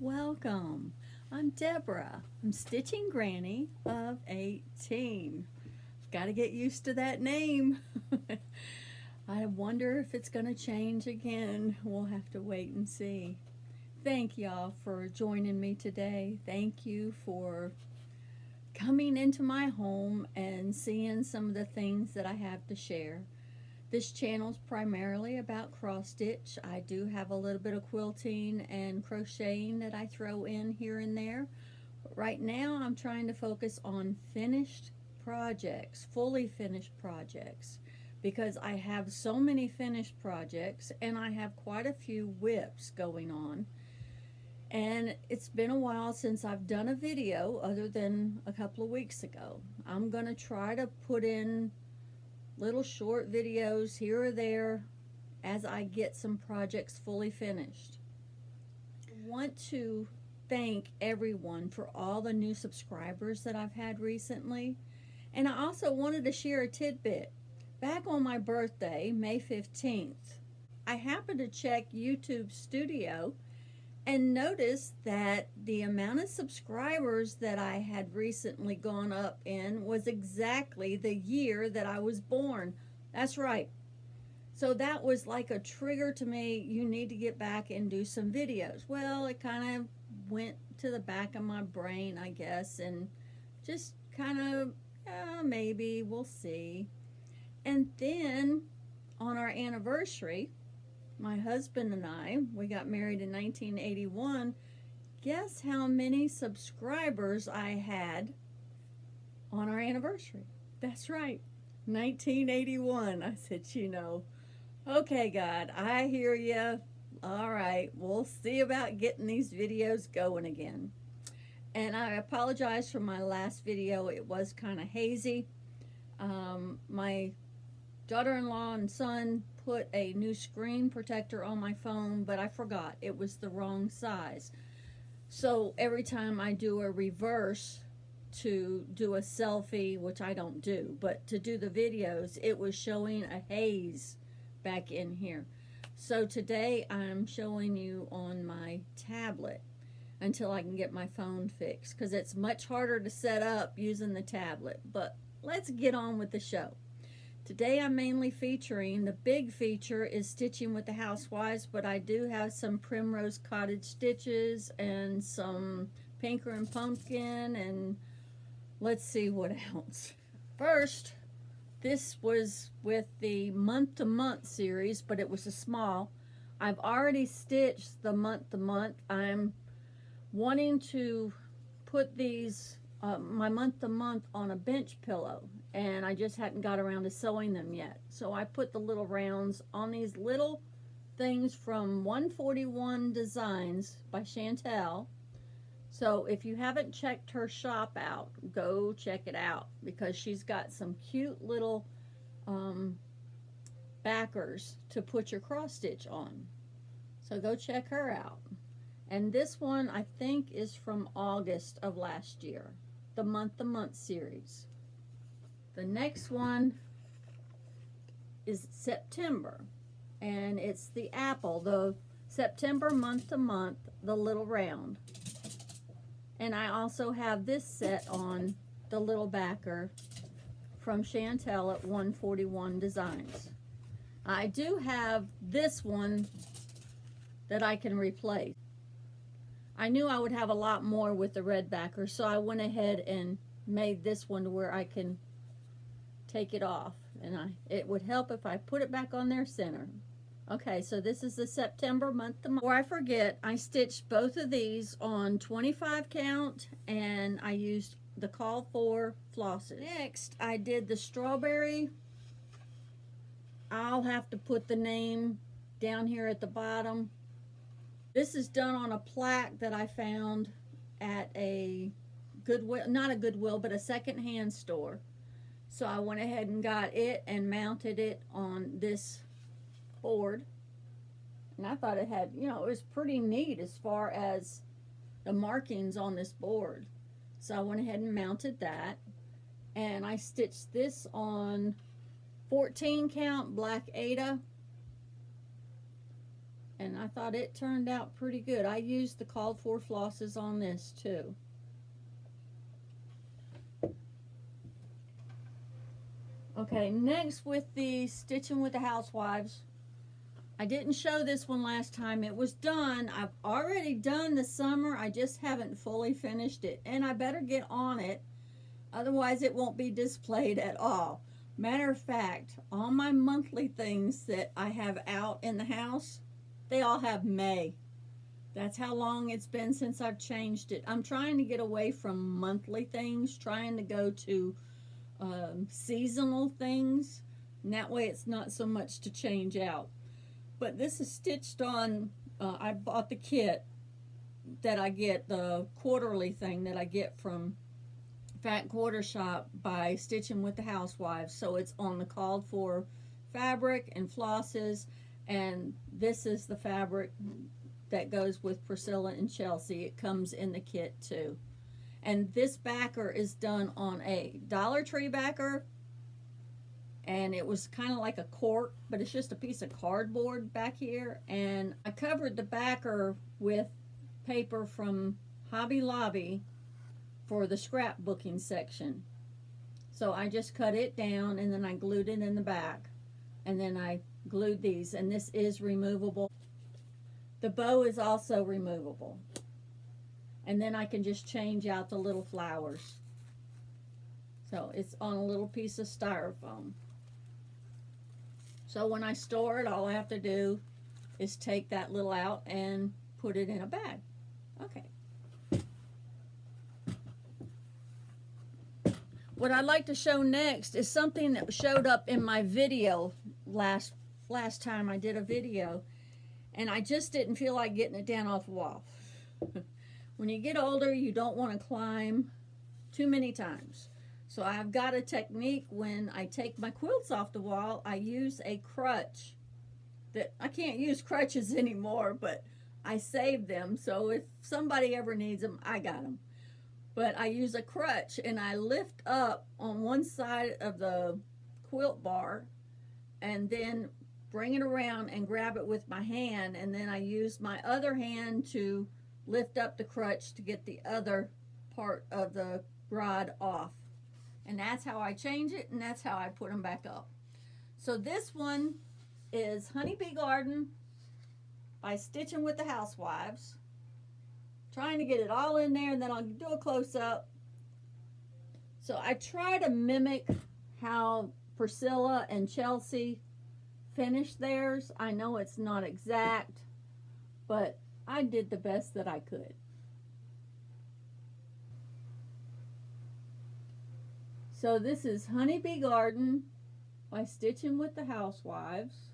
Welcome. I'm Deborah. I'm Stitching Granny of 18. Got to get used to that name. I wonder if it's going to change again. We'll have to wait and see. Thank y'all for joining me today. Thank you for coming into my home and seeing some of the things that I have to share. This channel is primarily about cross stitch. I do have a little bit of quilting and crocheting that I throw in here and there. But right now I'm trying to focus on finished projects, fully finished projects, because I have so many finished projects and I have quite a few whips going on. And it's been a while since I've done a video other than a couple of weeks ago. I'm going to try to put in little short videos here or there as I get some projects fully finished. I want to thank everyone for all the new subscribers that I've had recently. And I also wanted to share a tidbit. Back on my birthday, May 15th, I happened to check YouTube Studio and noticed that the amount of subscribers that I had recently gone up in was exactly the year that I was born. That's right. So that was like a trigger to me. You need to get back and do some videos. Well, it kind of went to the back of my brain, I guess, and just kind of, maybe, we'll see. And then on our anniversary, my husband and I, we got married in 1981. Guess how many subscribers I had on our anniversary? That's right, 1981. I said, okay, God, I hear you. All right, we'll see about getting these videos going again. And I apologize for my last video. It was kind of hazy. My daughter-in-law and son put a new screen protector on my phone, but I forgot it was the wrong size. So every time I do a reverse to do a selfie, which I don't do, but to do the videos, it was showing a haze back in here. So today I'm showing you on my tablet until I can get my phone fixed, because it's much harder to set up using the tablet. But let's get on with the show. Today I'm mainly featuring, the big feature is stitching with the housewives, but I do have some Primrose cottage stitches and some Pinker and Pumpkin, and let's see what else. First, this was with the month-to-month series, but it was a small. I've already stitched the month-to-month. I'm wanting to put these my month-to-month on a bench pillow, and I just hadn't got around to sewing them yet. So I put the little rounds on these little things from 141 Designs by Chantel. So if you haven't checked her shop out, go check it out, because she's got some cute little backers to put your cross stitch on. So go check her out. And this one I think is from August of last year, the month-to-month series. The next one is September, and it's the apple, the September month-to-month, the little round. And I also have this set on the little backer from Chantel at 141 Designs. I do have this one that I can replace. I knew I would have a lot more with the red backer, so I went ahead and made this one to where I can take it off, and it would help if I put it back on their center. Okay, so this is the September month-to-month. Before I forget, I stitched both of these on 25 count, and I used the call for flosses. Next, I did the strawberry. I'll have to put the name down here at the bottom. This is done on a plaque that I found at a Goodwill, not a Goodwill, but a secondhand store. So I went ahead and got it and mounted it on this board. And I thought it had, it was pretty neat as far as the markings on this board. So I went ahead and mounted that. And I stitched this on 14 count black Ada. and I thought it turned out pretty good. I used the called for flosses on this too. Okay, next with the Stitching with the Housewives. I didn't show this one last time. It was done. I've already done the summer. I just haven't fully finished it. And I better get on it. Otherwise, it won't be displayed at all. Matter of fact, all my monthly things that I have out in the house, they all have May. That's how long it's been since I've changed it. I'm trying to get away from monthly things, trying to go to seasonal things. And that way it's not so much to change out. But this is stitched on, I bought the kit that I get, the quarterly thing that I get from Fat Quarter Shop by Stitching with the Housewives. So it's on the called for fabric and flosses, and this is the fabric that goes with Priscilla and Chelsea. It comes in the kit too. And this backer is done on a Dollar Tree backer. And it was kind of like a cork, but it's just a piece of cardboard back here. And I covered the backer with paper from Hobby Lobby for the scrapbooking section. So I just cut it down and then I glued it in the back. And then I glued these, and this is removable. The bow is also removable. And then I can just change out the little flowers. So it's on a little piece of styrofoam. So when I store it, all I have to do is take that little out and put it in a bag. Okay. What I'd like to show next is something that showed up in my video last time I did a video, and I just didn't feel like getting it down off the wall. When you get older, you don't want to climb too many times. So I've got a technique. When I take my quilts off the wall, I use a crutch. That I can't use crutches anymore, but I saved them. So if somebody ever needs them, I got them. But I use a crutch, and I lift up on one side of the quilt bar and then bring it around and grab it with my hand, and then I use my other hand to lift up the crutch to get the other part of the rod off. And that's how I change it, and that's how I put them back up. So this one is Honeybee Garden by Stitching with the Housewives. Trying to get it all in there, and then I'll do a close-up. So I try to mimic how Priscilla and Chelsea finished theirs. I know it's not exact, but I did the best that I could. So this is Honeybee Garden by Stitching with the Housewives.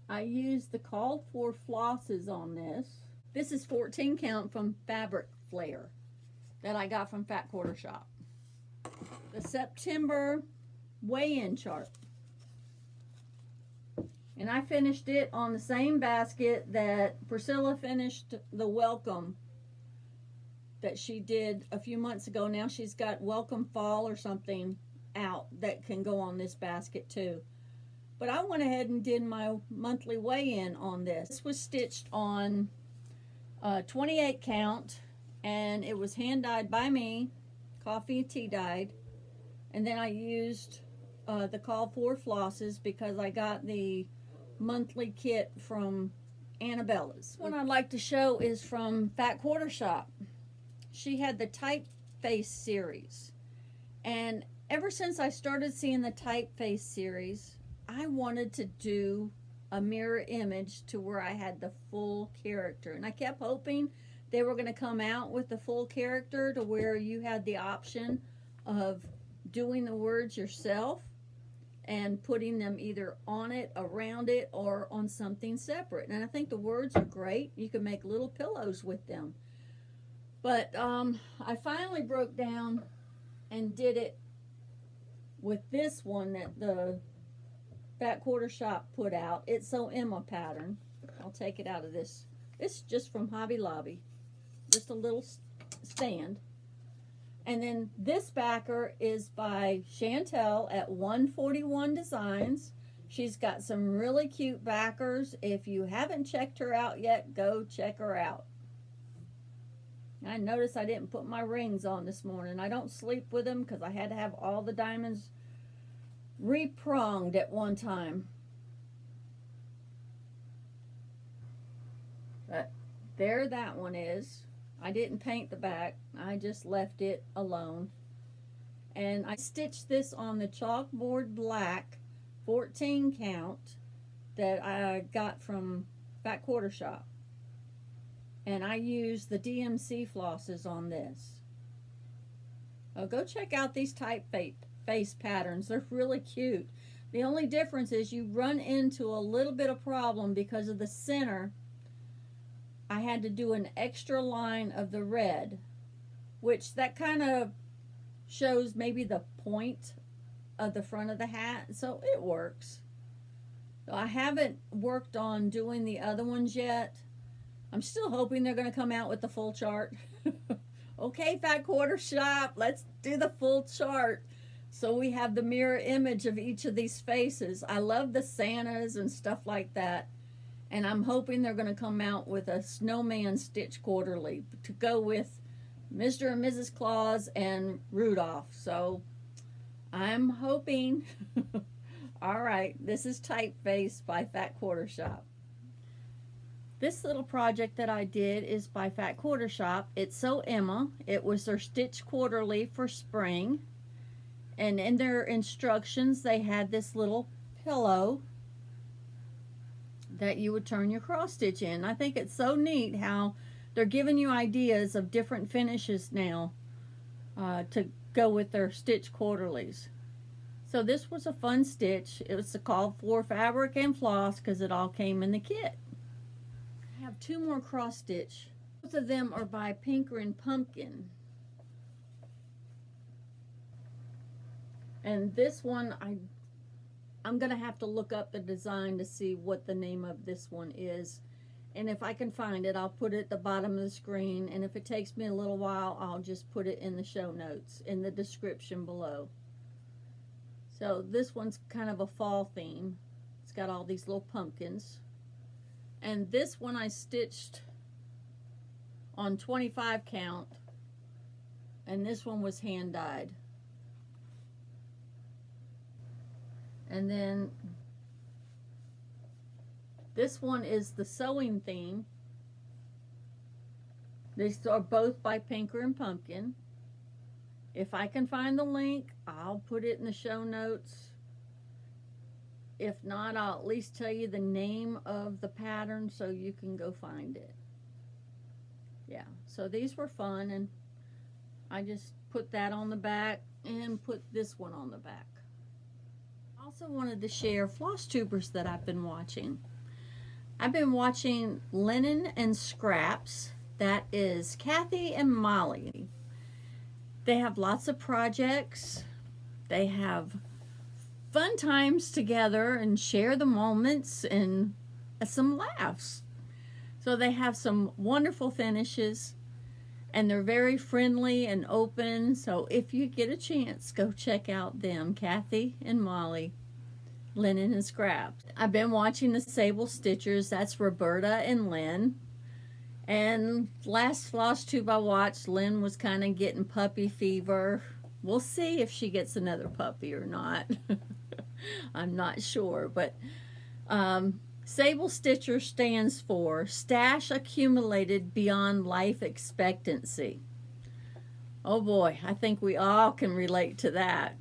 I used the called for flosses on this. This is 14 count from Fabric Flare that I got from Fat Quarter Shop. The September weigh-in chart. And I finished it on the same basket that Priscilla finished the welcome that she did a few months ago. Now she's got Welcome Fall or something out that can go on this basket too. But I went ahead and did my monthly weigh-in on this. This was stitched on 28 count, and it was hand dyed by me, coffee and tea dyed. And then I used the call for flosses because I got the monthly kit from Annabella's. One I'd like to show is from Fat Quarter Shop. She had the Typeface series, and ever since I started seeing the Typeface series, I wanted to do a mirror image to where I had the full character, and I kept hoping they were going to come out with the full character to where you had the option of doing the words yourself and putting them either on it, around it, or on something separate. And I think the words are great. You can make little pillows with them. But I finally broke down and did it with this one that the Fat Quarter Shop put out. It's So Emma pattern. I'll take it out of this. It's just from Hobby Lobby. Just a little stand. And then this backer is by Chantel at 141 Designs. She's got some really cute backers. If you haven't checked her out yet, go check her out. I noticed I didn't put my rings on this morning. I don't sleep with them because I had to have all the diamonds repronged at one time. But there that one is. I didn't paint the back. I just left it alone. And I stitched this on the chalkboard black 14 count that I got from Fat Quarter Shop. And I used the DMC flosses on this. Oh, go check out these Typeface patterns. They're really cute. The only difference is you run into a little bit of problem because of the center. I had to do an extra line of the red, which that kind of shows maybe the point of the front of the hat, so it works. So I haven't worked on doing the other ones yet. I'm still hoping they're going to come out with the full chart. Okay, Fat Quarter Shop, let's do the full chart so we have the mirror image of each of these faces. I love the Santas and stuff like that, and I'm hoping they're going to come out with a snowman stitch quarterly to go with Mr. and Mrs. Claus and Rudolph. So I'm hoping. All right, this is Typeface by Fat Quarter Shop. This little project that I did is by Fat Quarter Shop. It's So Emma. It was their Stitch Quarterly for spring. And in their instructions, they had this little pillow that you would turn your cross stitch in. I think it's so neat how they're giving you ideas of different finishes now to go with their Stitch Quarterlies. So this was a fun stitch. It was called for fabric and floss because it all came in the kit. I have two more cross stitch. Both of them are by Pinker and Pumpkin. And this one, I'm going to have to look up the design to see what the name of this one is. And if I can find it, I'll put it at the bottom of the screen. And if it takes me a little while, I'll just put it in the show notes, in the description below. So this one's kind of a fall theme. It's got all these little pumpkins. And this one I stitched on 25 count. And this one was hand dyed. And then this one is the sewing theme. These are both by Pinker and Pumpkin. If I can find the link, I'll put it in the show notes. If not, I'll at least tell you the name of the pattern so you can go find it. Yeah, so these were fun, and I just put that on the back and put this one on the back. I also wanted to share Flosstubers that I've been watching. I've been watching Linen and Scraps. That is Kathy and Molly. They have lots of projects. They have fun times together and share the moments and some laughs. So they have some wonderful finishes, and they're very friendly and open. So if you get a chance, go check out them, Kathy and Molly, Linen and Scraps. I've been watching the Sable Stitchers. That's Roberta and Lynn. And last Flosstube I watched, Lynn was kind of getting puppy fever. We'll see if she gets another puppy or not. I'm not sure. But Sable Stitcher stands for Stash Accumulated Beyond Life Expectancy. Oh boy, I think we all can relate to that.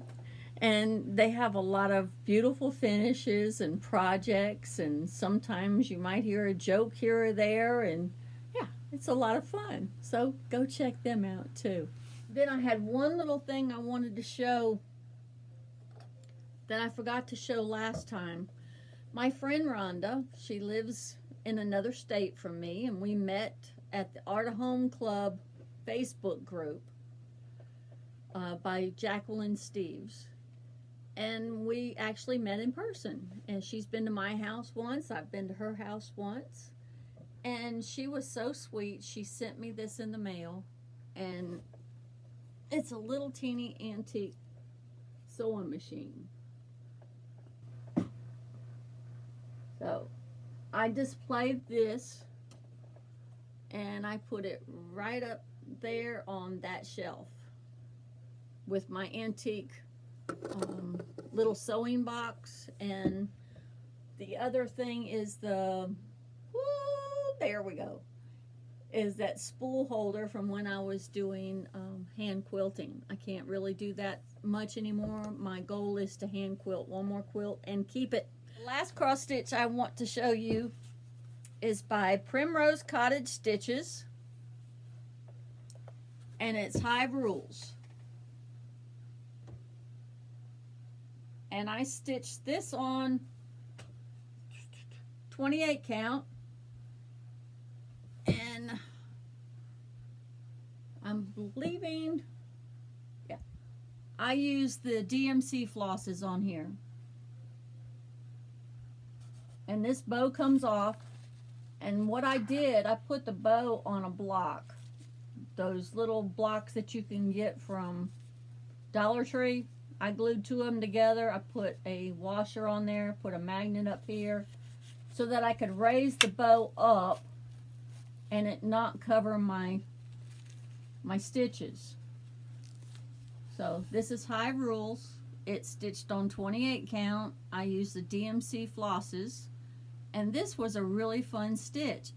And they have a lot of beautiful finishes and projects, and sometimes you might hear a joke here or there, and yeah, it's a lot of fun. So go check them out too. Then I had one little thing I wanted to show that I forgot to show last time. My friend Rhonda, she lives in another state from me, and we met at the Art of Home Club Facebook group by Jacqueline Steves. And we actually met in person. And she's been to my house once. I've been to her house once. And she was so sweet. She sent me this in the mail. And it's a little teeny antique sewing machine. So I displayed this and I put it right up there on that shelf with my antique little sewing box. And the other thing is there we go, is that spool holder from when I was doing hand quilting. I can't really do that much anymore. My goal is to hand quilt one more quilt and keep it. The last cross stitch I want to show you is by Primrose Cottage Stitches, and it's Hive Rules. And I stitched this on 28 count, and I'm believing, yeah, I use the DMC flosses on here. And this bow comes off, and what I did, I put the bow on a block, those little blocks that you can get from Dollar Tree. I glued two of them together. I put a washer on there, put a magnet up here, so that I could raise the bow up and it not cover my stitches. So this is Hive Rules. It's stitched on 28 count. I use the DMC flosses, and this was a really fun stitch.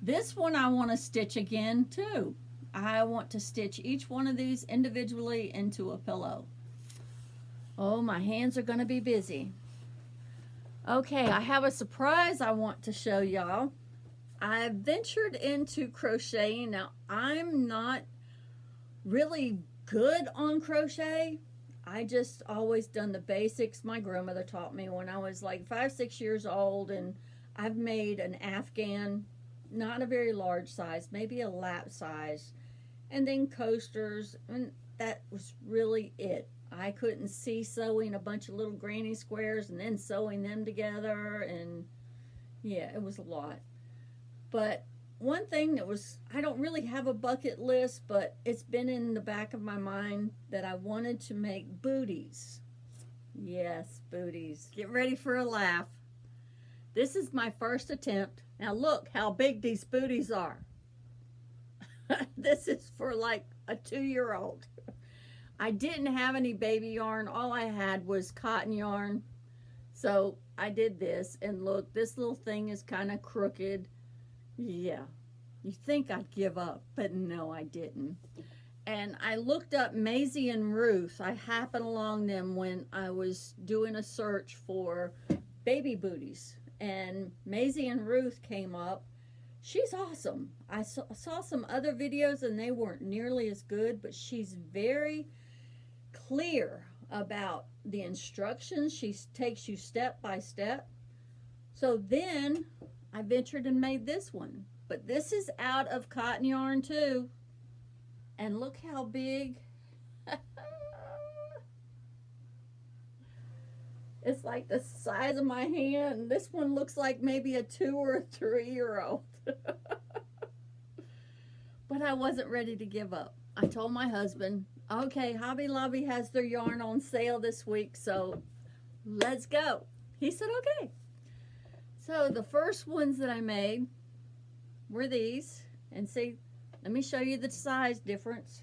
This one I want to stitch again too. I want to stitch each one of these individually into a pillow. Oh, my hands are going to be busy. Okay, I have a surprise I want to show y'all. I ventured into crocheting. Now, I'm not really good on crochet. I just always done the basics. My grandmother taught me when I was like 5-6 years old, and I've made an Afghan, not a very large size, maybe a lap size, and then coasters, and that was really it. I couldn't see sewing a bunch of little granny squares and then sewing them together, and yeah, it was a lot. But one thing that was, I don't really have a bucket list, but it's been in the back of my mind that I wanted to make booties. Yes, booties. Get ready for a laugh. This is my first attempt. Now look how big these booties are. This is for like a 2-year-old. I didn't have any baby yarn. All I had was cotton yarn. So I did this, and look, this little thing is kind of crooked. Yeah, you think I'd give up, but no, I didn't. And I looked up Maisie and Ruth. I happened along them when I was doing a search for baby booties, and Maisie and Ruth came up. She's awesome. I saw some other videos and they weren't nearly as good, but she's very clear about the instructions. She takes you step by step. So then I ventured and made this one, but this is out of cotton yarn too, and look how big. It's like the size of my hand. This one looks like maybe a 2 or a 3-year-old. But I wasn't ready to give up. I told my husband, okay, Hobby Lobby has their yarn on sale this week, so let's go. He said, okay. So the first ones that I made were these. And see, let me show you the size difference.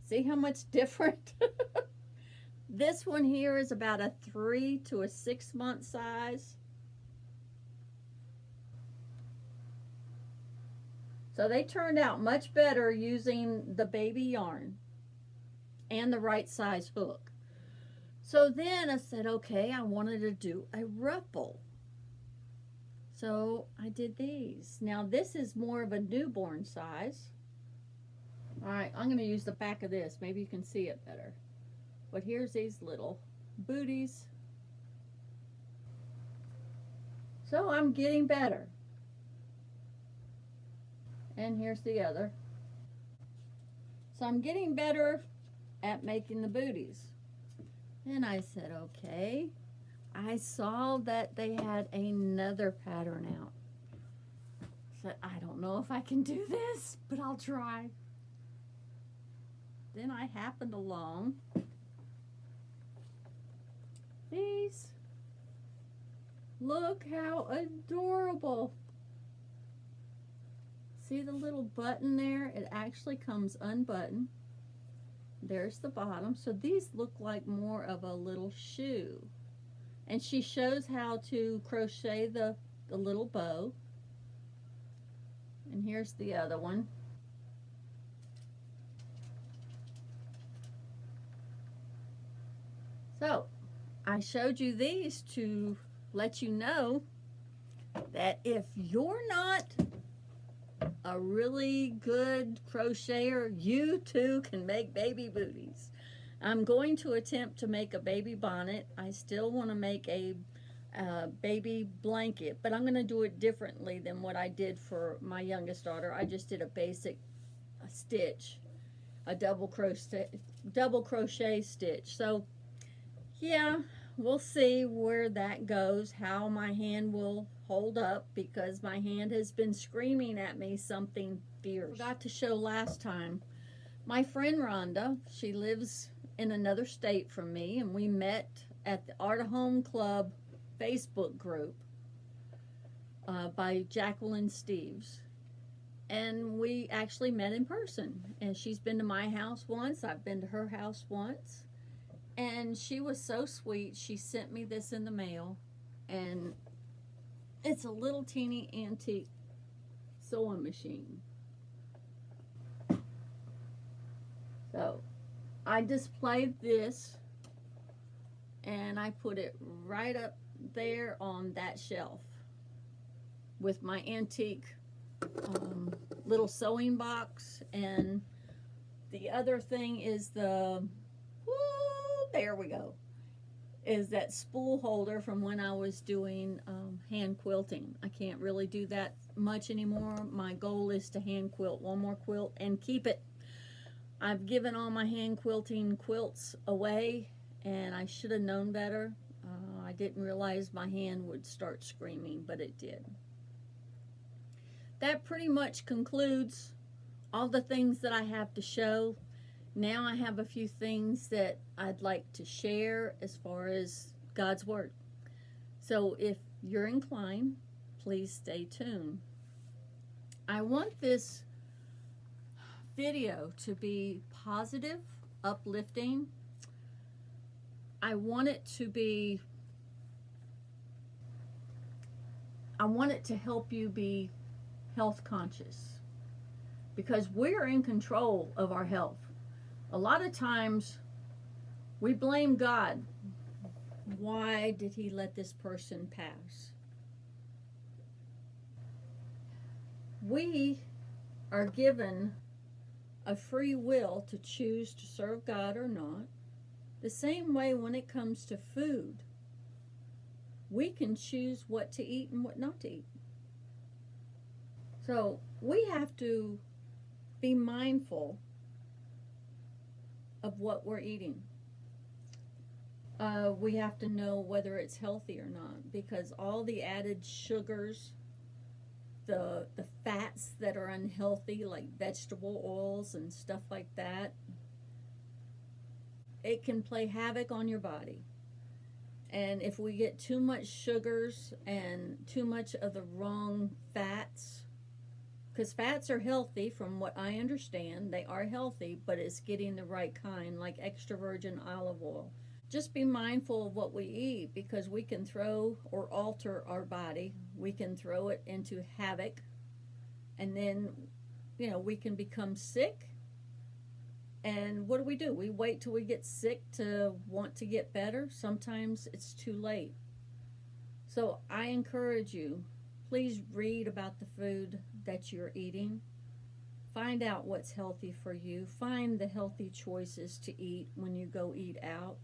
See how much different? This one here is about a 3 to a 6 month size. So they turned out much better using the baby yarn and the right size hook. So then I said, okay, I wanted to do a ruffle. So I did these. Now this is more of a newborn size. All right, I'm going to use the back of this. Maybe you can see it better. But here's these little booties. So I'm getting better. And here's the other. So I'm getting better at making the booties. And I said, okay. I saw that they had another pattern out. I said, I don't know if I can do this, but I'll try. Then I happened along these. Look how adorable. See the little button there? It actually comes unbuttoned. There's the bottom. So these look like more of a little shoe. And she shows how to crochet the little bow. And here's the other one. So I showed you these to let you know that if you're not a really good crocheter, you too can make baby booties. I'm going to attempt to make a baby bonnet. I still want to make a baby blanket, but I'm going to do it differently than what I did for my youngest daughter. I just did a basic stitch, a double crochet stitch. So yeah, we'll see where that goes, how my hand will hold up, because my hand has been screaming at me something fierce. I forgot to show last time. My friend Rhonda, she lives in another state from me, and we met at the Art of Home Club Facebook group by Jacqueline Steves. And we actually met in person. And she's been to my house once. I've been to her house once. And she was so sweet. She sent me this in the mail. And it's a little teeny antique sewing machine. So I displayed this and I put it right up there on that shelf with my antique little sewing box. And the other thing is there we go, is that spool holder from when I was doing hand quilting. I can't really do that much anymore. My goal is to hand quilt one more quilt and keep it. I've given all my hand quilting quilts away, and I should have known better. I didn't realize my hand would start screaming, but it did. That pretty much concludes all the things that I have to show. Now I have a few things that I'd like to share as far as God's Word. So if you're inclined, please stay tuned. I want this video to be positive, uplifting. I want it to help you be health conscious, because we're in control of our health. A lot of times we blame God. Why did he let this person pass? We are given a free will to choose to serve God or not. The same way when it comes to food, we can choose what to eat and what not to eat. So we have to be mindful of what we're eating. We have to know whether it's healthy or not, because all the added sugars, the fats that are unhealthy, like vegetable oils and stuff like that, it can play havoc on your body. And if we get too much sugars and too much of the wrong fats, because fats are healthy from what I understand, they are healthy, but it's getting the right kind, like extra virgin olive oil. Just be mindful of what we eat, because we can throw or alter our body. We can throw it into havoc, and then, we can become sick. And what do? We wait till we get sick to want to get better. Sometimes it's too late. So I encourage you, please read about the food that you're eating. Find out what's healthy for you. Find the healthy choices to eat when you go eat out.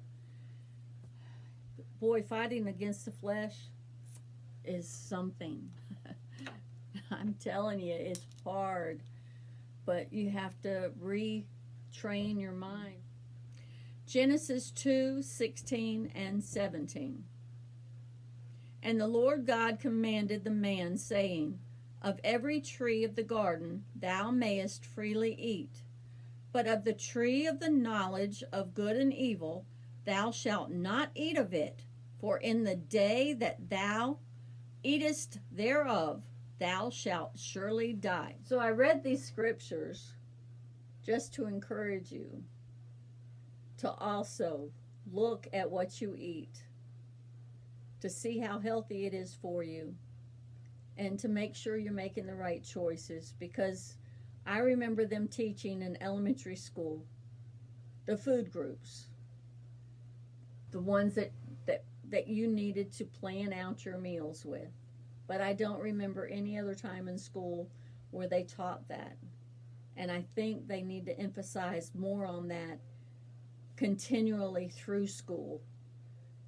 Boy, fighting against the flesh is something. I'm telling you, it's hard. But you have to retrain your mind. Genesis 2:16 and 17. And the Lord God commanded the man, saying, Of every tree of the garden thou mayest freely eat, but of the tree of the knowledge of good and evil thou shalt not eat of it, for in the day that thou eatest thereof, thou shalt surely die. So I read these scriptures just to encourage you to also look at what you eat, to see how healthy it is for you, and to make sure you're making the right choices. Because I remember them teaching in elementary school the food groups, the ones that you needed to plan out your meals with. But I don't remember any other time in school where they taught that. And I think they need to emphasize more on that continually through school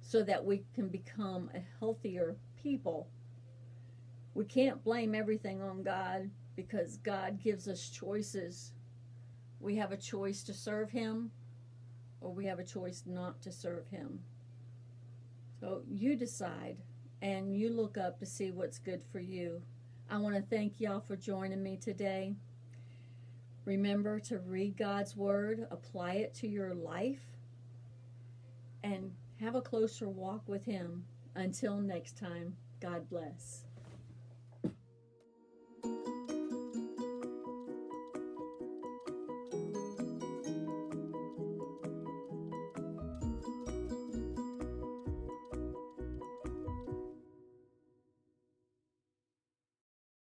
so that we can become a healthier people. We can't blame everything on God because God gives us choices. We have a choice to serve Him or we have a choice not to serve Him. So you decide and you look up to see what's good for you. I want to thank y'all for joining me today. Remember to read God's Word, apply it to your life, and have a closer walk with Him. Until next time, God bless.